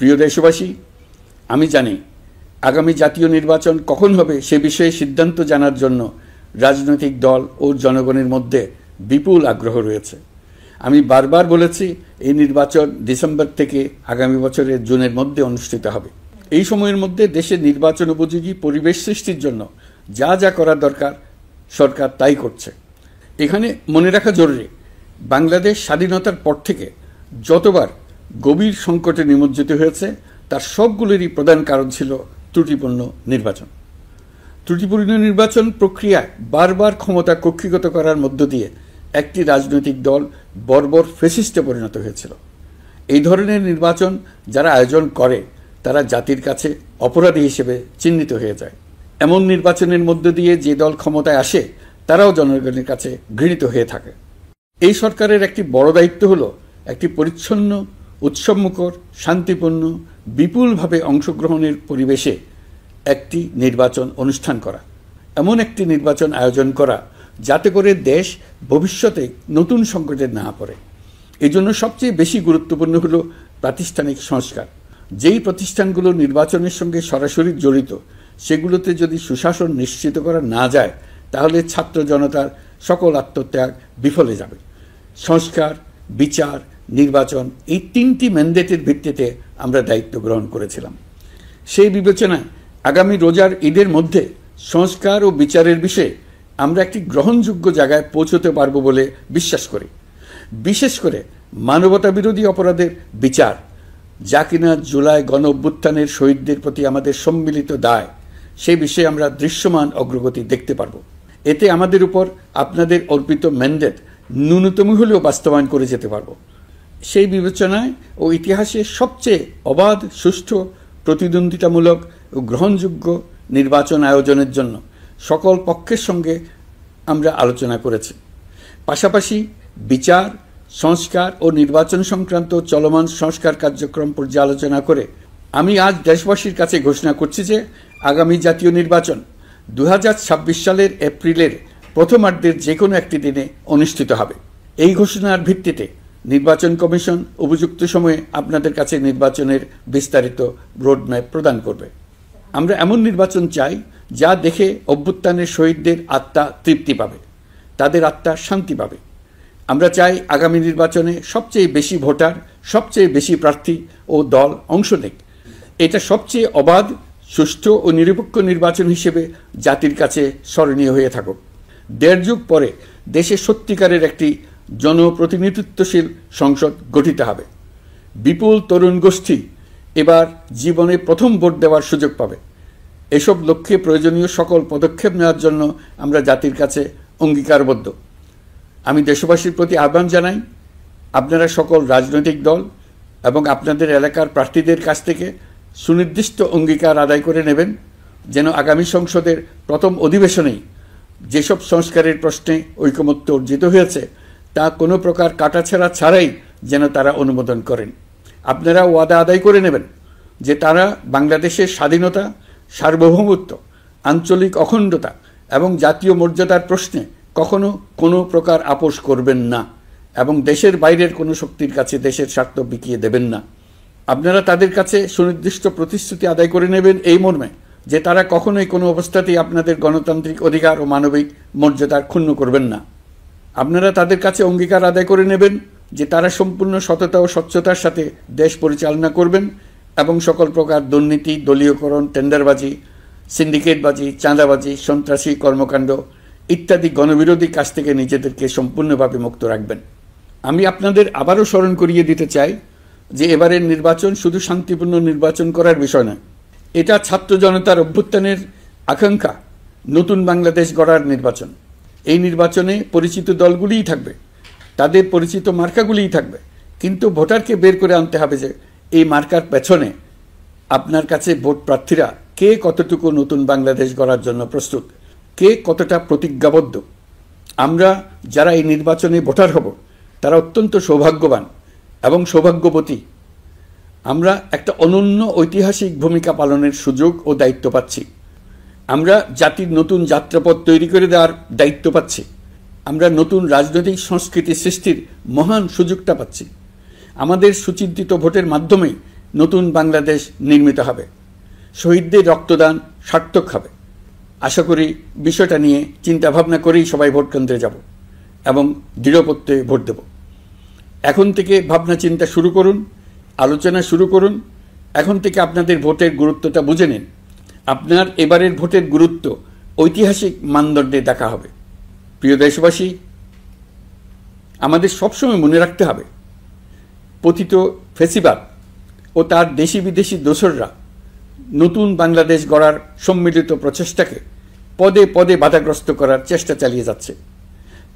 প্রিয় দেশবাসী, আমি জানি আগামী জাতীয় নির্বাচন কখন হবে সে বিষয়ে সিদ্ধান্ত জানার জন্য রাজনৈতিক দল ও জনগণের মধ্যে বিপুল আগ্রহ রয়েছে। আমি বারবার বলেছি এই নির্বাচন ডিসেম্বর থেকে আগামী বছরের জুনের মধ্যে অনুষ্ঠিত হবে। এই সময়ের মধ্যে দেশের নির্বাচন উপযোগী পরিবেশ সৃষ্টির জন্য যা যা করা দরকার সরকার তাই করছে। এখানে মনে রাখা জরুরি, বাংলাদেশ স্বাধীনতার পর থেকে যতবার গভীর সংকটে নিমজ্জিত হয়েছে তার সবগুলোরই প্রধান কারণ ছিল ত্রুটিপূর্ণ নির্বাচন। ত্রুটিপূর্ণ নির্বাচন প্রক্রিয়ায় বারবার ক্ষমতা কক্ষিগত করার মধ্য দিয়ে একটি রাজনৈতিক দল বর্বর ফ্যাসিস্টে পরিণত হয়েছিল। এই ধরনের নির্বাচন যারা আয়োজন করে তারা জাতির কাছে অপরাধী হিসেবে চিহ্নিত হয়ে যায়। এমন নির্বাচনের মধ্য দিয়ে যে দল ক্ষমতায় আসে তারাও জনগণের কাছে ঘৃণিত হয়ে থাকে। এই সরকারের একটি বড় দায়িত্ব হলো একটি পরিচ্ছন্ন, উৎসবমুখর, শান্তিপূর্ণ, বিপুলভাবে অংশগ্রহণের পরিবেশে একটি নির্বাচন অনুষ্ঠান করা, এমন একটি নির্বাচন আয়োজন করা যাতে করে দেশ ভবিষ্যতে নতুন সংকটে না পড়ে। এই জন্য সবচেয়ে বেশি গুরুত্বপূর্ণ হলো প্রাতিষ্ঠানিক সংস্কার। যেই প্রতিষ্ঠানগুলো নির্বাচনের সঙ্গে সরাসরি জড়িত সেগুলোতে যদি সুশাসন নিশ্চিত করা না যায় তাহলে ছাত্র জনতার সকল আত্মত্যাগ বিফলে যাবে। সংস্কার, বিচার, নির্বাচন এই তিনটি ম্যান্ডেটের ভিত্তিতে আমরা দায়িত্ব গ্রহণ করেছিলাম। সেই বিবেচনায় আগামী রোজার ঈদের মধ্যে সংস্কার ও বিচারের বিষয়ে আমরা একটি গ্রহণযোগ্য জায়গায় পৌঁছতে পারব বলে বিশ্বাস করি। বিশেষ করে মানবতা বিরোধী অপরাধের বিচার, যা কিনা জুলাই গণ অভ্যুত্থানের শহীদদের প্রতি আমাদের সম্মিলিত দায়, সেই বিষয়ে আমরা দৃশ্যমান অগ্রগতি দেখতে পারব। এতে আমাদের উপর আপনাদের অর্পিত ম্যান্ডেট ন্যূনতম হলেও বাস্তবায়ন করে যেতে পারব। সেই বিবেচনায় ও ইতিহাসে সবচেয়ে অবাধ, সুষ্ঠু, প্রতিদ্বন্দ্বিতামূলক ও গ্রহণযোগ্য নির্বাচন আয়োজনের জন্য সকল পক্ষের সঙ্গে আমরা আলোচনা করেছি। পাশাপাশি বিচার, সংস্কার ও নির্বাচন সংক্রান্ত চলমান সংস্কার কার্যক্রম পর্যালোচনা করে আমি আজ দেশবাসীর কাছে ঘোষণা করছি যে আগামী জাতীয় নির্বাচন 2026 সালের এপ্রিলের প্রথমার্ধের যে কোনো একটি দিনে অনুষ্ঠিত হবে। এই ঘোষণার ভিত্তিতে নির্বাচন কমিশন উপযুক্ত সময়ে আপনাদের কাছে নির্বাচনের বিস্তারিত রোডম্যাপ প্রদান করবে। আমরা এমন নির্বাচন চাই যা দেখে অভ্যুত্থানের শহীদদের আত্মা তৃপ্তি পাবে, তাদের আত্মা শান্তি পাবে। আমরা চাই আগামী নির্বাচনে সবচেয়ে বেশি ভোটার, সবচেয়ে বেশি প্রার্থী ও দল অংশ নেক। এটা সবচেয়ে অবাধ, সুষ্ঠু ও নিরপেক্ষ নির্বাচন হিসেবে জাতির কাছে স্মরণীয় হয়ে থাকুক। 1.5 যুগ পরে দেশে সত্যিকারের একটি জনপ্রতিনিধিত্বশীল সংসদ গঠিত হবে। বিপুল তরুণ গোষ্ঠী এবার জীবনে প্রথম ভোট দেওয়ার সুযোগ পাবে। এসব লক্ষ্যে প্রয়োজনীয় সকল পদক্ষেপ নেওয়ার জন্য আমরা জাতির কাছে অঙ্গীকারবদ্ধ। আমি দেশবাসীর প্রতি আহ্বান জানাই, আপনারা সকল রাজনৈতিক দল এবং আপনাদের এলাকার প্রার্থীদের কাছ থেকে সুনির্দিষ্ট অঙ্গীকার আদায় করে নেবেন যেন আগামী সংসদের প্রথম অধিবেশনেই যেসব সংস্কারের প্রশ্নে ঐকমত্য অর্জিত হয়েছে তা কোনো প্রকার কাটাছেঁড়া ছাড়াই যেন তারা অনুমোদন করেন। আপনারা ওয়াদা আদায় করে নেবেন যে তারা বাংলাদেশের স্বাধীনতা, সার্বভৌমত্ব, আঞ্চলিক অখণ্ডতা এবং জাতীয় মর্যাদার প্রশ্নে কখনো কোনো প্রকার আপোষ করবেন না এবং দেশের বাইরের কোনো শক্তির কাছে দেশের স্বার্থ বিকিয়ে দেবেন না। আপনারা তাদের কাছে সুনির্দিষ্ট প্রতিশ্রুতি আদায় করে নেবেন এই মর্মে যে তারা কখনোই কোনো অবস্থাতেই আপনাদের গণতান্ত্রিক অধিকার ও মানবিক মর্যাদা ক্ষুণ্ণ করবেন না। আপনারা তাদের কাছে অঙ্গীকার আদায় করে নেবেন যে তারা সম্পূর্ণ সততা ও স্বচ্ছতার সাথে দেশ পরিচালনা করবেন এবং সকল প্রকার দুর্নীতি, দলীয়করণ, টেন্ডারবাজি, সিন্ডিকেটবাজি, চাঁদাবাজি, সন্ত্রাসী কর্মকাণ্ড ইত্যাদি গণবিরোধী কাজ থেকে নিজেদেরকে সম্পূর্ণভাবে মুক্ত রাখবেন। আমি আপনাদের আবারও স্মরণ করিয়ে দিতে চাই যে এবারের নির্বাচন শুধু শান্তিপূর্ণ নির্বাচন করার বিষয় নয়, এটা ছাত্র জনতার অভ্যুত্থানের আকাঙ্ক্ষা নতুন বাংলাদেশ গড়ার নির্বাচন। এই নির্বাচনে পরিচিত দলগুলিই থাকবে, তাদের পরিচিত মার্কাগুলিই থাকবে, কিন্তু ভোটারকে বের করে আনতে হবে যে এই মার্কার পেছনে আপনার কাছে ভোট প্রার্থীরা কে কতটুকু নতুন বাংলাদেশ গড়ার জন্য প্রস্তুত, কে কতটা প্রতিজ্ঞাবদ্ধ। আমরা যারা এই নির্বাচনে ভোটার হব তারা অত্যন্ত সৌভাগ্যবান এবং সৌভাগ্যবতী। আমরা একটা অনন্য ঐতিহাসিক ভূমিকা পালনের সুযোগ ও দায়িত্ব পাচ্ছি। আমরা জাতির নতুন যাত্রাপথ তৈরি করে দেওয়ার দায়িত্ব পাচ্ছি। আমরা নতুন রাজনৈতিক সংস্কৃতি সৃষ্টির মহান সুযোগটা পাচ্ছি। আমাদের সুচিন্তিত ভোটের মাধ্যমে নতুন বাংলাদেশ নির্মিত হবে, শহীদদের রক্তদান সার্থক হবে। আশা করি বিষয়টা নিয়ে চিন্তাভাবনা করেই সবাই ভোট কেন্দ্রে যাব এবং দৃঢ়প্রত্যয়ে ভোট দেব। এখন থেকে ভাবনা চিন্তা শুরু করুন, আলোচনা শুরু করুন। এখন থেকে আপনাদের ভোটের গুরুত্বটা বুঝে নিন। আপনার এবারের ভোটের গুরুত্ব ঐতিহাসিক মানদণ্ডে দেখা হবে। প্রিয় দেশবাসী, আমাদের সবসময় মনে রাখতে হবে, পতিত ফ্যাসিবাদ ও তার দেশি বিদেশি দোসররা নতুন বাংলাদেশ গড়ার সম্মিলিত প্রচেষ্টাকে পদে পদে বাধাগ্রস্ত করার চেষ্টা চালিয়ে যাচ্ছে।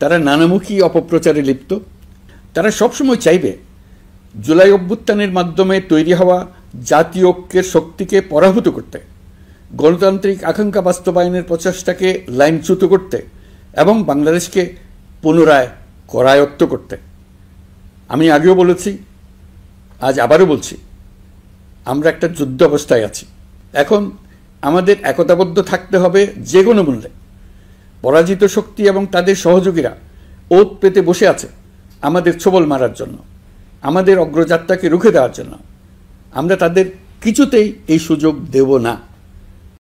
তারা নানামুখী অপপ্রচারে লিপ্ত। তারা সবসময় চাইবে জুলাই অভ্যুত্থানের মাধ্যমে তৈরি হওয়া জাতীয় ঐক্যের শক্তিকে পরাভূত করতে, গণতান্ত্রিক আকাঙ্ক্ষা বাস্তবায়নের প্রচেষ্টাকে লাইনচ্যুত করতে এবং বাংলাদেশকে পুনরায় করায়ত্ত করতে। আমি আগেও বলেছি, আজ আবারও বলছি, আমরা একটা যুদ্ধ অবস্থায় আছি। এখন আমাদের একতাবদ্ধ থাকতে হবে যে কোনো মূল্যে। পরাজিত শক্তি এবং তাদের সহযোগীরা ওত পেতে বসে আছে আমাদের ছোবল মারার জন্য, আমাদের অগ্রযাত্রাকে রুখে দেওয়ার জন্য। আমরা তাদের কিছুতেই এই সুযোগ দেব না।